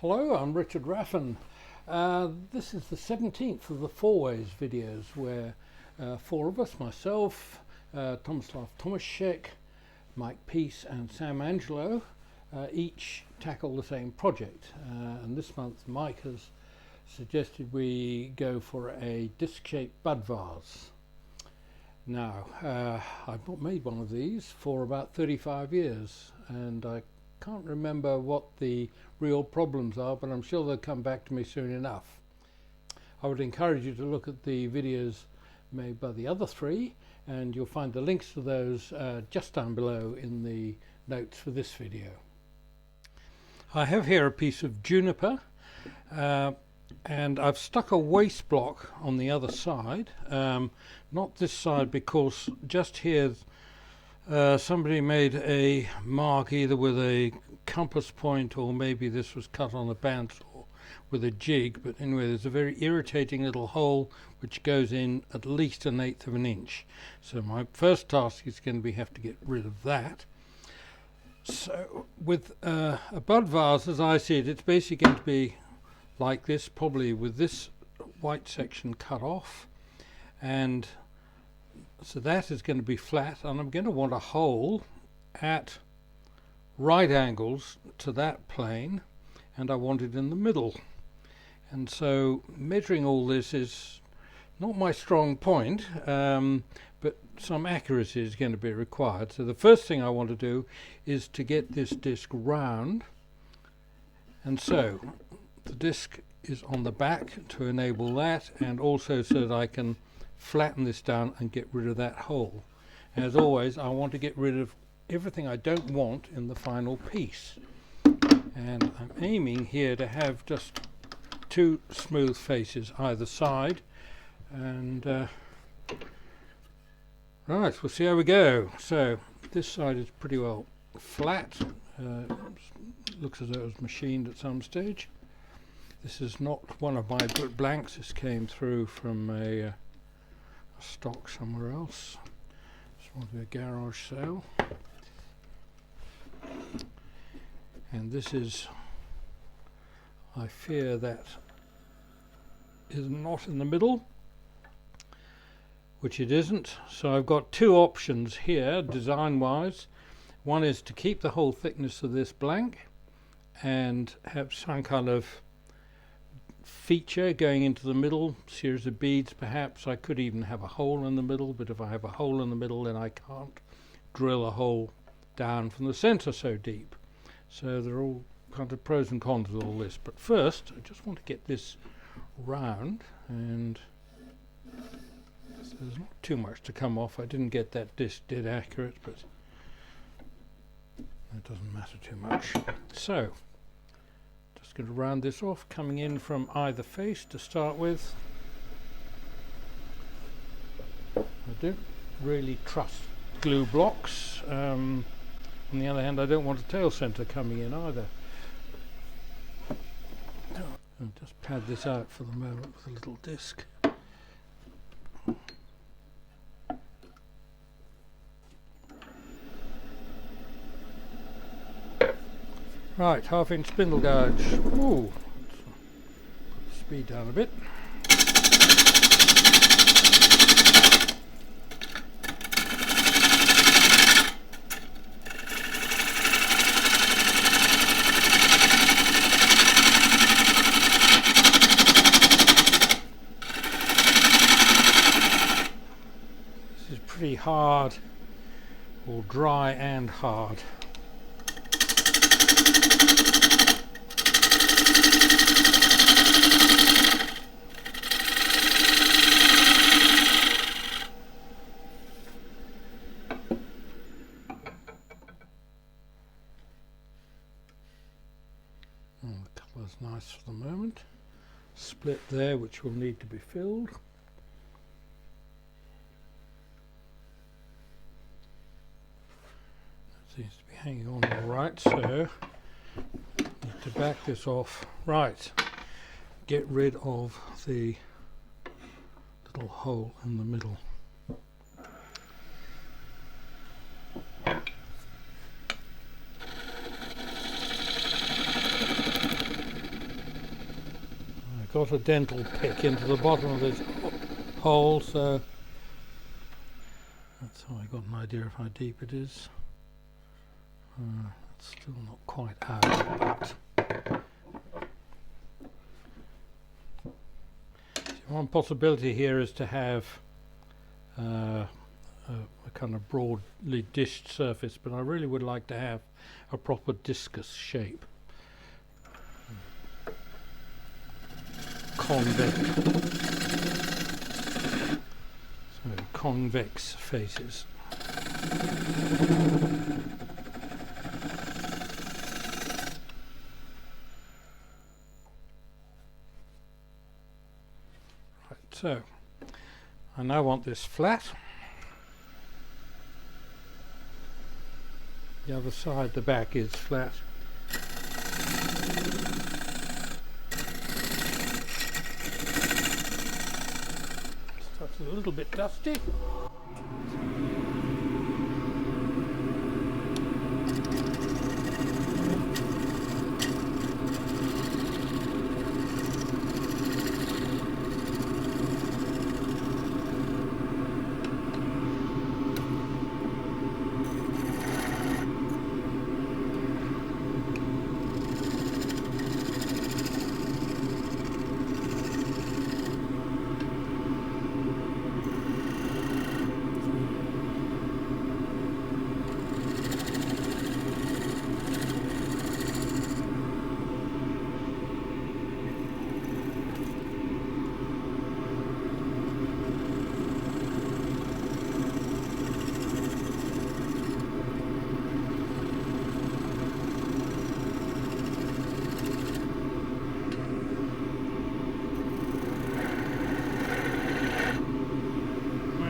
Hello, I'm Richard Raffan. This is the 17th of the Four Ways videos where four of us, myself, Tomislav Tomašić, Mike Peace and Sam Angelo, each tackle the same project. And this month Mike has suggested we go for a disc-shaped bud vase. Now, I've not made one of these for about 35 years and I can't remember what the real problems are, but I'm sure they'll come back to me soon enough. I would encourage you to look at the videos made by the other three, and you'll find the links to those just down below in the notes for this video. I have here a piece of juniper and I've stuck a waste block on the other side, not this side because just here somebody made a mark either with a compass point or maybe this was cut on a bandsaw with a jig, but anyway there's a very irritating little hole which goes in at least 1/8 of an inch. So my first task is going to have to get rid of that. So with a bud vase, as I see it, it's basically going to be like this, probably with this white section cut off, and so that is going to be flat, and I'm going to want a hole at right angles to that plane, and I want it in the middle. And so measuring all this is not my strong point, but some accuracy is going to be required. So the first thing I want to do is to get this disc round, and so the disc is on the back to enable that, and also so that I can flatten this down and get rid of that hole. As always, I want to get rid of everything I don't want in the final piece, and I'm aiming here to have just two smooth faces either side, and right, we'll see how we go. So this side is pretty well flat, looks as though it was machined at some stage. This is not one of my blanks, this came through from a stock somewhere else. This will be a garage sale. And this is, I fear that is not in the middle, which it isn't. So I've got two options here design wise. One is to keep the whole thickness of this blank and have some kind of feature going into the middle, series of beads perhaps. I could even have a hole in the middle, but if I have a hole in the middle then I can't drill a hole down from the center so deep. So there are all kind of pros and cons with all this, but first I just want to get this round, and so there's not too much to come off. I didn't get that disc dead accurate, but that doesn't matter too much. So going to round this off, coming in from either face to start with. I don't really trust glue blocks. On the other hand, I don't want a tail center coming in either. I'll just pad this out for the moment with a little disc. Right, 1/2 inch spindle gouge. Ooh, put the speed down a bit. This is pretty hard, or dry and hard. The colour's nice for the moment. Split there which will need to be filled. That seems to be hanging on all right, so need to back this off. Right, get rid of the little hole in the middle. got a dental pick into the bottom of this hole, so that's how I got an idea of how deep it is. It's still not quite out, but one possibility here is to have a kind of broadly dished surface, but I really would like to have a proper discus shape. Convex faces. Right, so I now want this flat. The other side, the back, is flat. Stuff's a little bit dusty.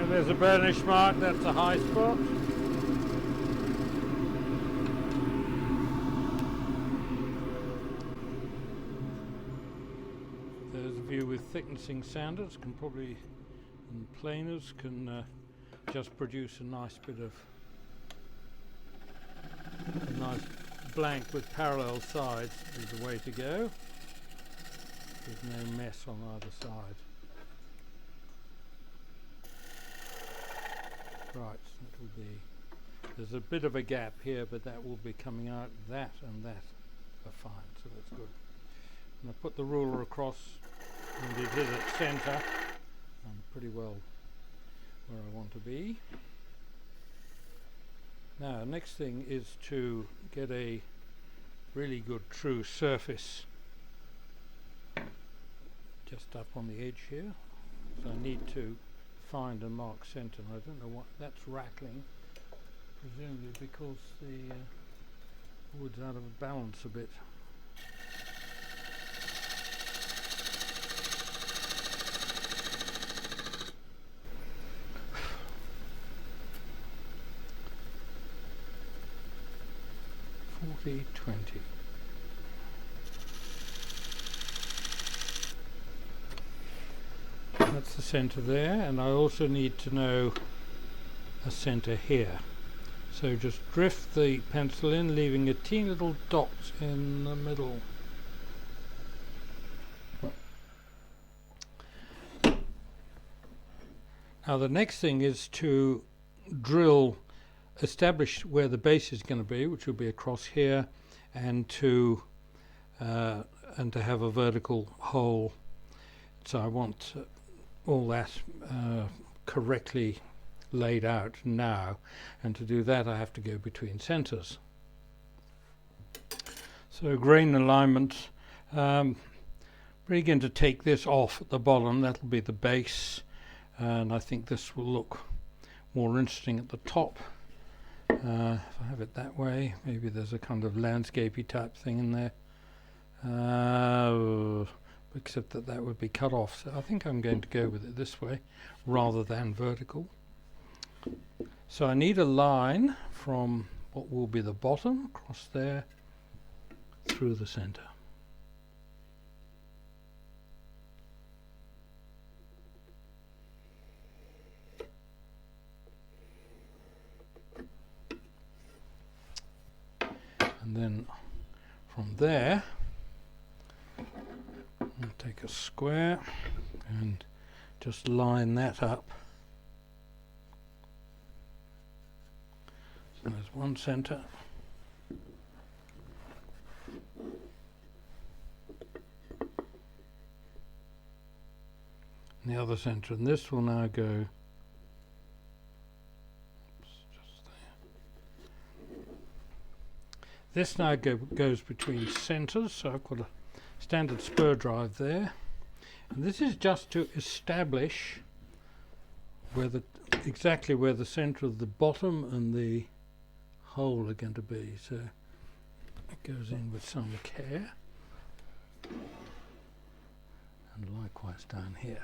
There's a burnish mark, that's a high spot. There's a view with thicknessing sanders, and planers can just produce a nice bit of a nice blank with parallel sides is the way to go. There's no mess on either side. Right, that'll be, there's a bit of a gap here, but that will be coming out. That and that are fine, so that's good. And I put the ruler across, and it is at centre. I'm pretty well where I want to be. Now, next thing is to get a really good true surface just up on the edge here. So I need to find and mark centre. I don't know what that's rattling, presumably because the wood's out of balance a bit. $40.20. That's the centre there, and I also need to know a centre here. So just drift the pencil in, leaving a teeny little dot in the middle. Now the next thing is to establish where the base is going to be, which will be across here, and to have a vertical hole. So I want all that correctly laid out now, and to do that I have to go between centres. So grain alignment, really going to take this off at the bottom. That'll be the base, and I think this will look more interesting at the top. If I have it that way, maybe there's a kind of landscapey type thing in there, except that would be cut off. So I think I'm going to go with it this way rather than vertical. So I need a line from what will be the bottom across there through the centre. And then from there, I'll take a square and just line that up. So there's one centre. And the other centre, and this will now go just there. This now goes between centres, so I've got a standard spur drive there, and this is just to establish where exactly where the centre of the bottom and the hole are going to be. So it goes in with some care, and likewise down here.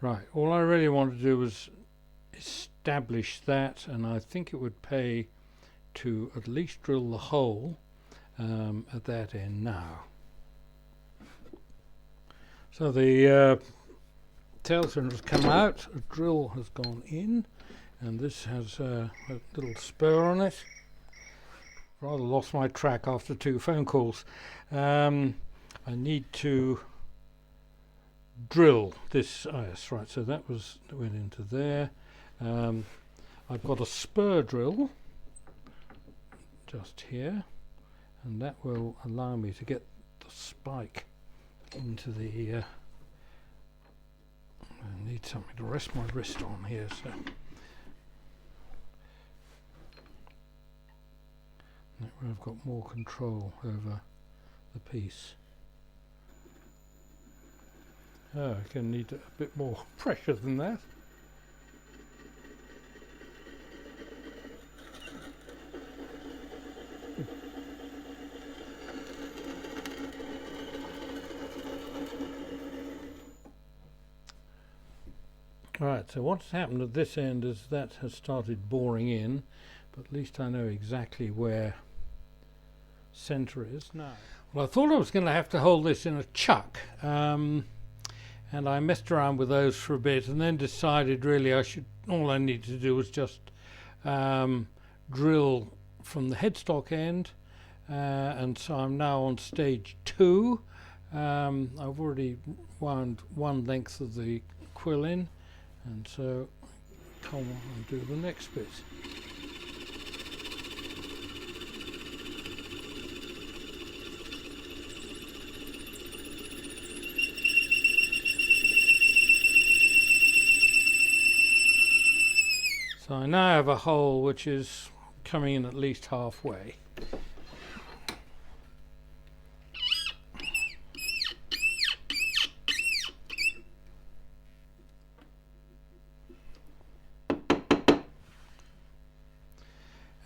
Right, all I really want to do was establish that, and I think it would pay to at least drill the hole at that end now. So the tail cylinder has come out, a drill has gone in, and this has a little spur on it. Rather lost my track after 2 phone calls. I need to drill this. Oh yes, right, so that went into there. I've got a spur drill just here, and that will allow me to get the spike into the I need something to rest my wrist on here, so that way I've got more control over the piece. Oh, I can need a bit more pressure than that. Right, so what's happened at this end is that has started boring in, but at least I know exactly where centre is now. Well, I thought I was going to have to hold this in a chuck. And I messed around with those for a bit, and then decided really all I needed to do was just drill from the headstock end, and so I'm now on stage 2. I've already wound one length of the quill in, and so come on and do the next bit. So I now have a hole which is coming in at least halfway.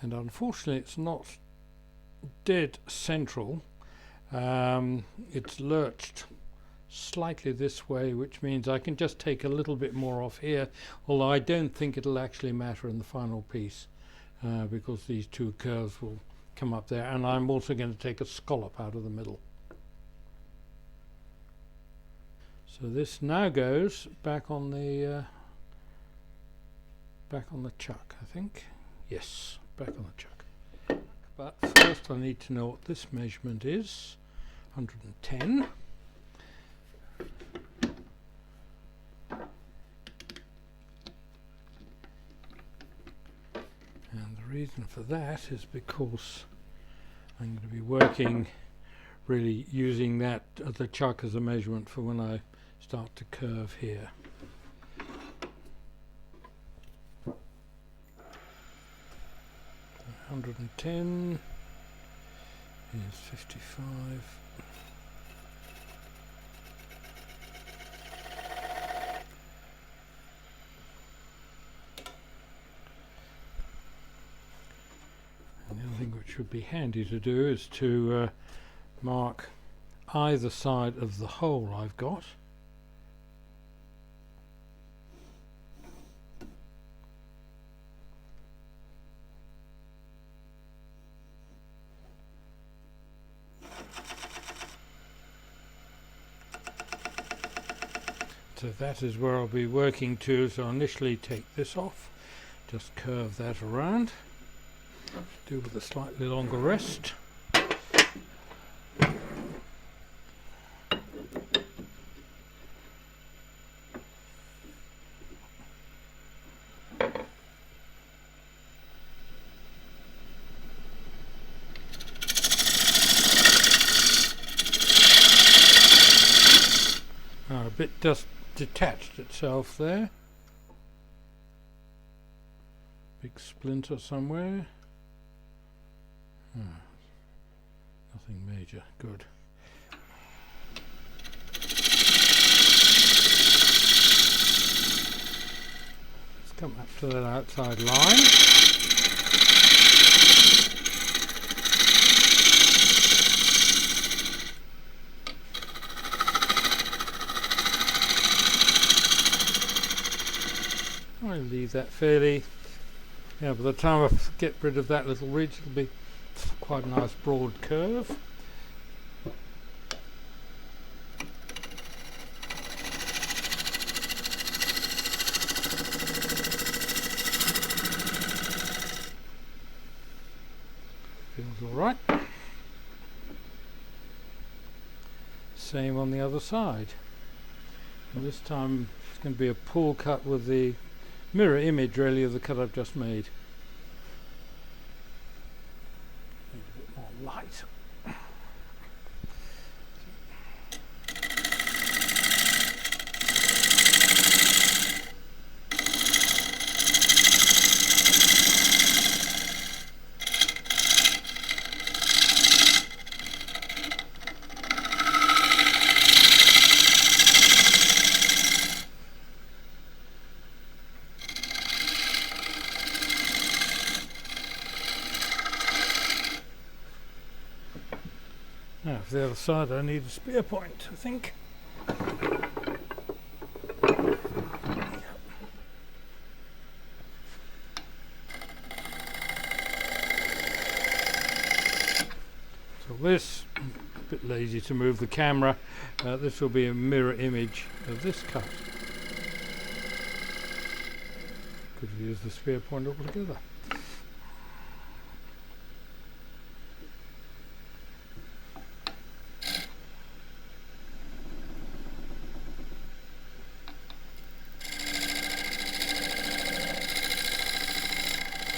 And unfortunately it's not dead central. It's lurched slightly this way, which means I can just take a little bit more off here, although I don't think it'll actually matter in the final piece because these 2 curves will come up there, and I'm also going to take a scallop out of the middle. So this now goes back on the chuck, I think. Yes, back on the chuck. But first I need to know what this measurement is. 110. And the reason for that is because I'm going to be working, really using that the chuck as a measurement for when I start to curve here. So 110 is 55. Which would be handy to do is to mark either side of the hole I've got. So that is where I'll be working to, so I'll initially take this off Just curve that around. Do with a slightly longer rest. A bit just detached itself there. Big splinter somewhere. Nothing major. Good. Let's come up to that outside line. I'll leave that fairly, by the time I get rid of that little ridge, it'll be quite a nice broad curve. Feels all right. Same on the other side. And this time it's going to be a pull cut with the mirror image really of the cut I've just made. Need a bit more light. Now for the other side I need a spear point, I think. So this, a bit lazy to move the camera, this will be a mirror image of this cut. Could use the spear point altogether.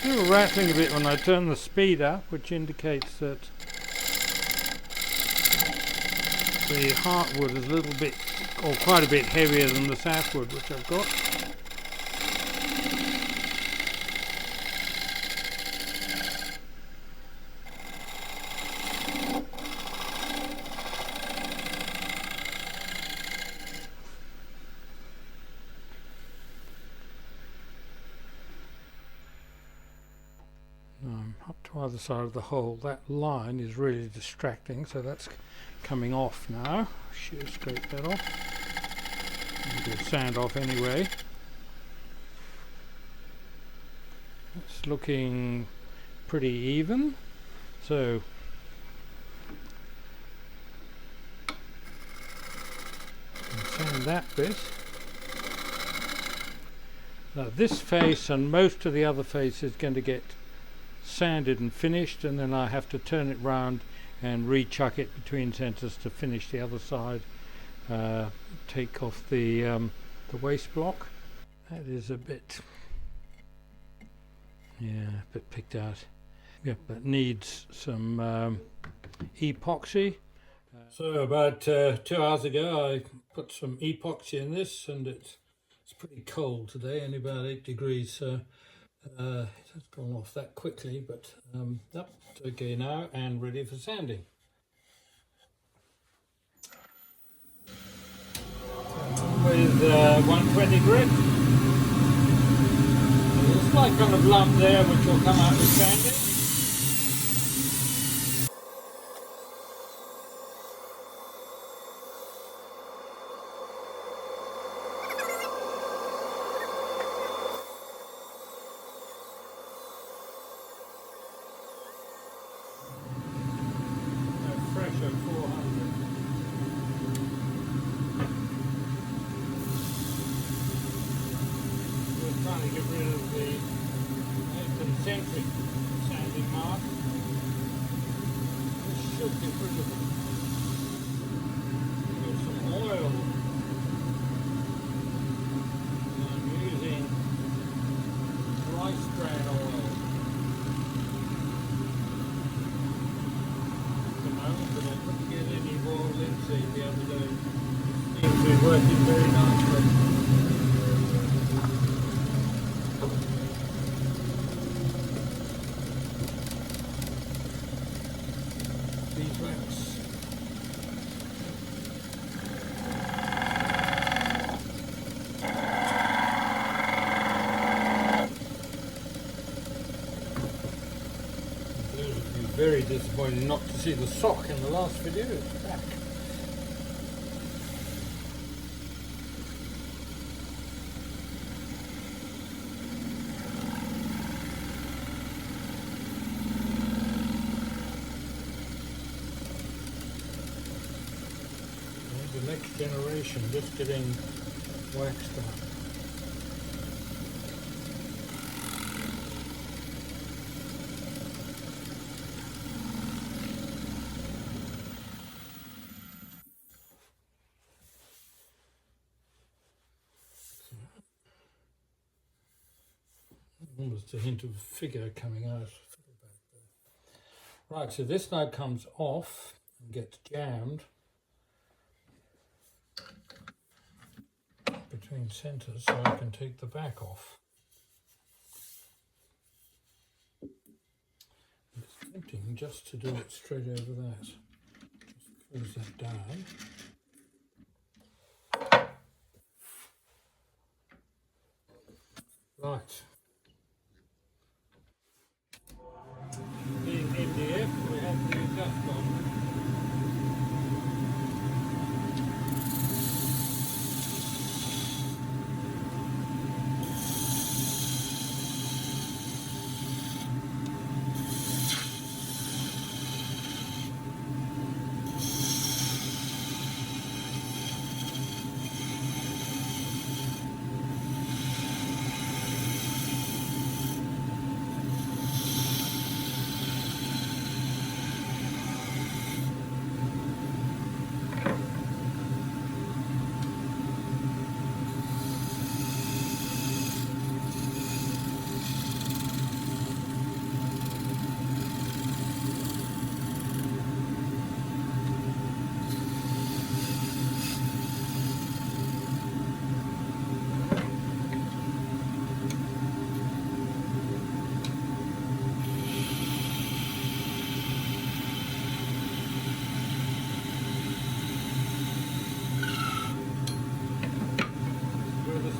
Still rattling a bit when I turn the speed up, which indicates that the heartwood is a little bit, or quite a bit heavier than the sapwood which I've got. Up to either side of the hole. That line is really distracting, so that's coming off now. Shear scrape that off. Do sand off anyway. It's looking pretty even. So sand that bit. Now this face and most of the other face is going to get sanded and finished, and then I have to turn it round and re-chuck it between centres to finish the other side. Take off the waste block. That is a bit, a bit picked out. Yep, that needs some epoxy. So about 2 hours ago I put some epoxy in this, and it's pretty cold today, only about 8 degrees, so it has gone off that quickly, but that's okay now and ready for sanding. With 120 grit. There's a slight kind of lump there which will come out with sanding. Trying to get rid of the concentric sanding mark. This should get rid of it. Get some oil. I'm using rice bran oil at the moment, but I couldn't get any raw linseed the other day. It seems to be working very nicely. Beeswax. Very disappointed not to see the sock in the last video. It's back. And the next generation just getting waxed up. Almost a hint of figure coming out. Right, so this now comes off and gets jammed between centres so I can take the back off. It's tempting just to do it straight over that. Just close that down. Right. Being MDF, we have the dust on.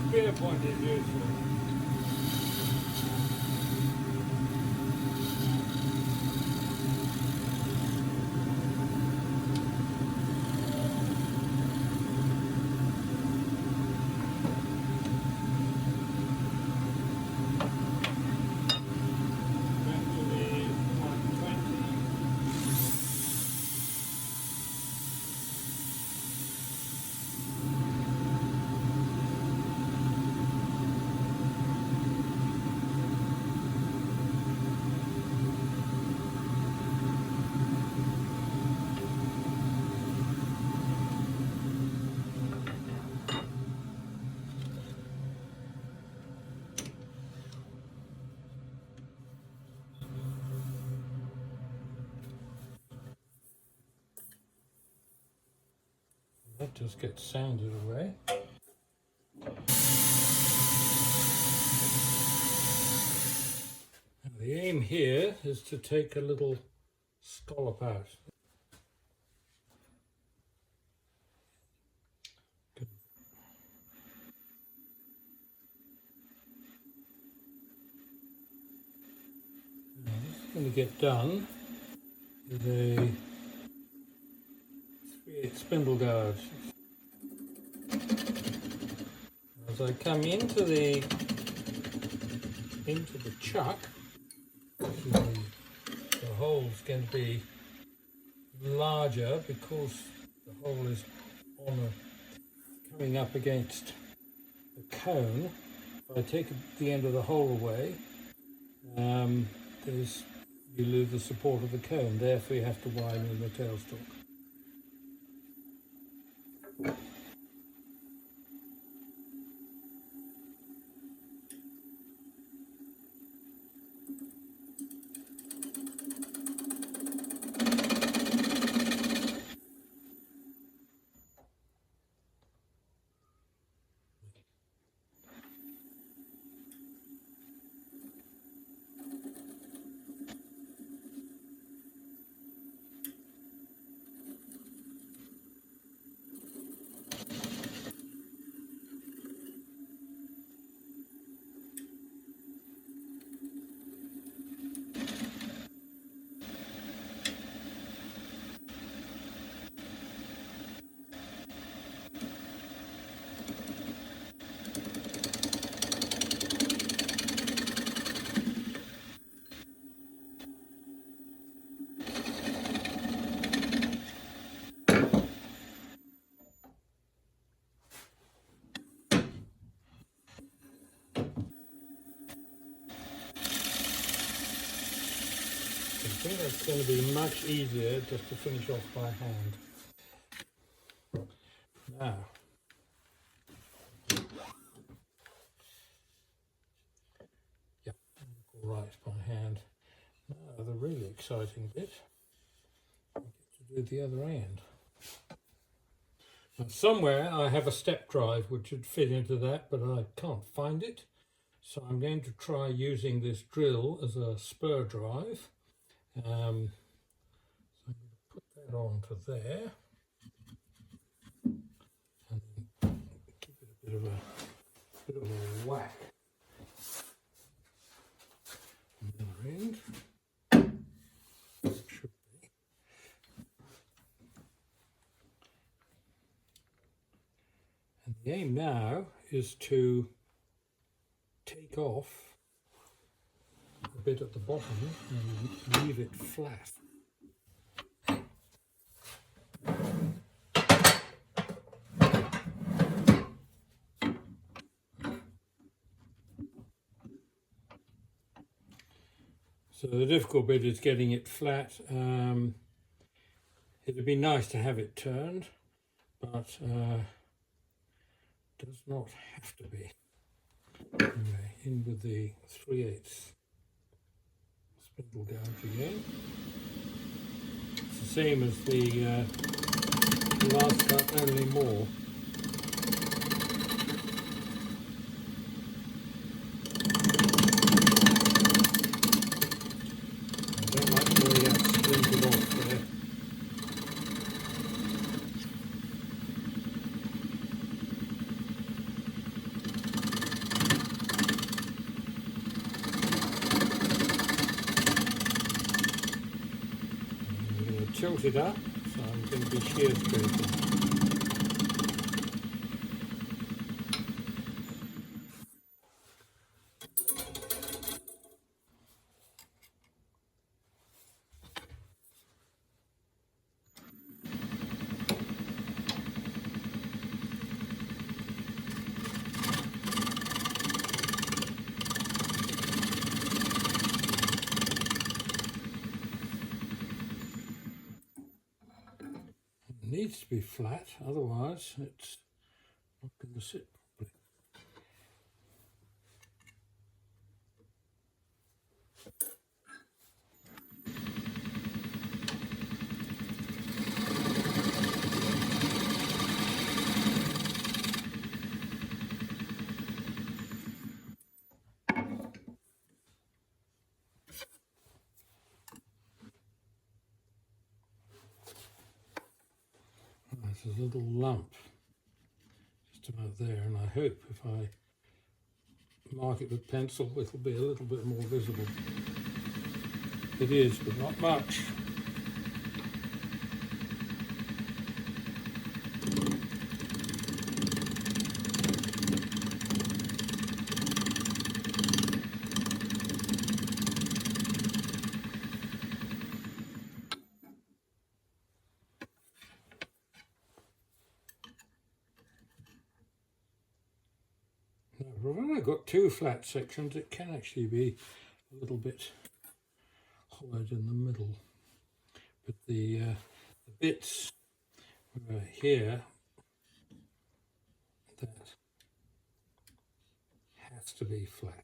Spear point is useful. That just gets sanded away. And the aim here is to take a little scallop out. Good. Now this is going to get done with a 3/8 spindle gouge. As I come into the chuck, the hole's going to be larger because the hole is coming up against the cone. If I take the end of the hole away, you lose the support of the cone, therefore you have to widen in the tailstock. I think that's going to be much easier just to finish off by hand. Now, yeah, all right by hand. Now the really exciting bit, I get to do the other end. Now, somewhere I have a step drive which would fit into that, but I can't find it. So I'm going to try using this drill as a spur drive. So I'm going to put that onto there and then give it a bit of a whack on the other end. Should be. And the aim now is to take off a bit at the bottom and leave it flat. So the difficult bit is getting it flat. It'd be nice to have it turned, but does not have to be. Anyway, in with the 3/8 spindle gouge again. It's the same as the last cut, only more. I don't like the way that's splintered off there. Tilt it up, so I'm going to be shear scraping. Needs to be flat, otherwise it's not going to sit properly. There's a little lump just about there, and I hope if I mark it with pencil it'll be a little bit more visible. It is, but not much. I've only got two flat sections. It can actually be a little bit hollowed in the middle, but the bits here, that has to be flat.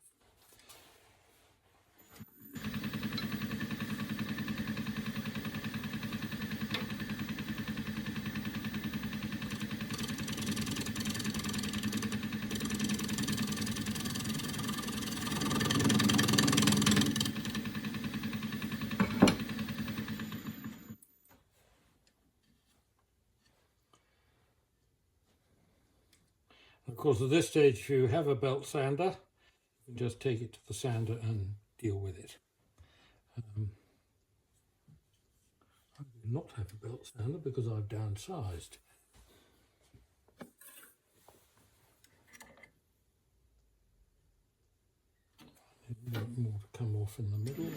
Of course, at this stage, if you have a belt sander, you can just take it to the sander and deal with it. I do not have a belt sander because I've downsized. A little bit more to come off in the middle.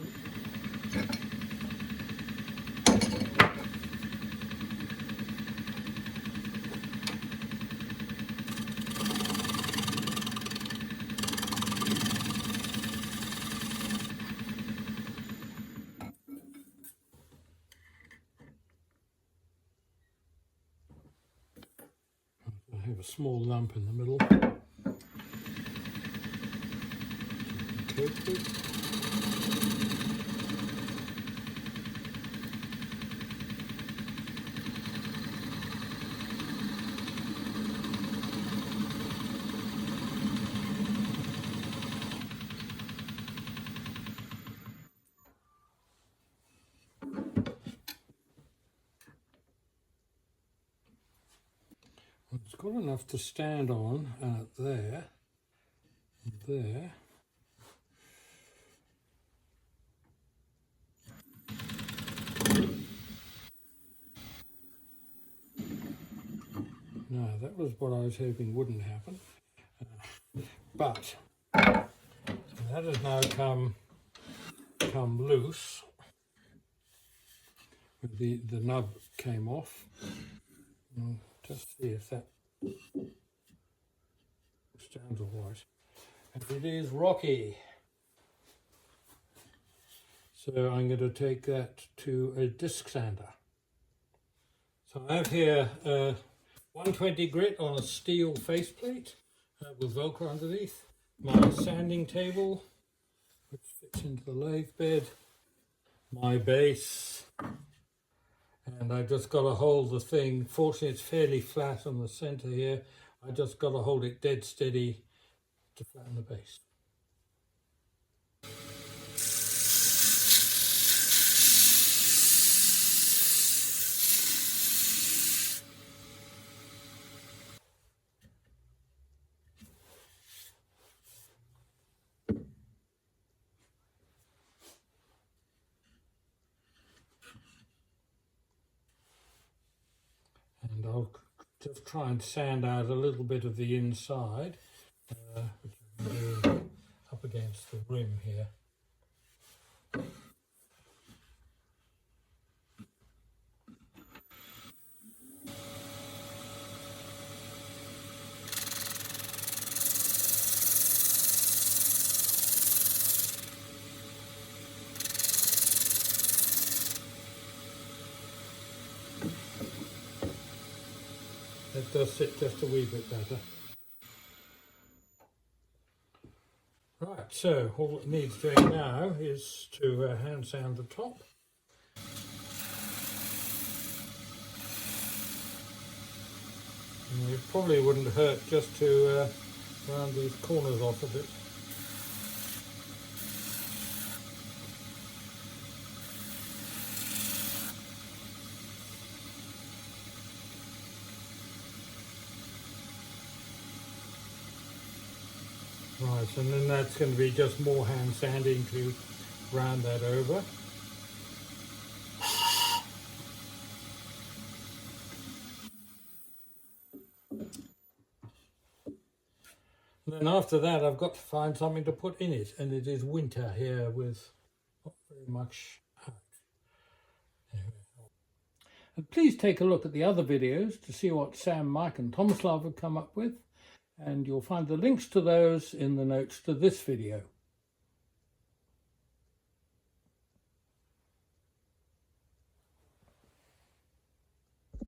I have a small lump in the middle. It's got enough to stand on there, and there. No, that was what I was hoping wouldn't happen. But that has now come loose. The nub came off. I'll just see if that stands all right. And it is rocky. So I'm going to take that to a disc sander. So I have here 120 grit on a steel faceplate with Velcro underneath, my sanding table, which fits into the lathe bed, my base, and I've just got to hold the thing. Fortunately, it's fairly flat on the center here. I just got to hold it dead steady to flatten the base. And I'll just try and sand out a little bit of the inside, which I'm doing up against the rim here. It does sit just a wee bit better. Right, so all it needs doing now is to hand sand the top. And it probably wouldn't hurt just to round these corners off a bit. Right, and then that's going to be just more hand sanding to round that over. And then after that I've got to find something to put in it, and it is winter here with not very much out. Anyway. And please take a look at the other videos to see what Sam, Mike and Tomislav have come up with. And you'll find the links to those in the notes to this video.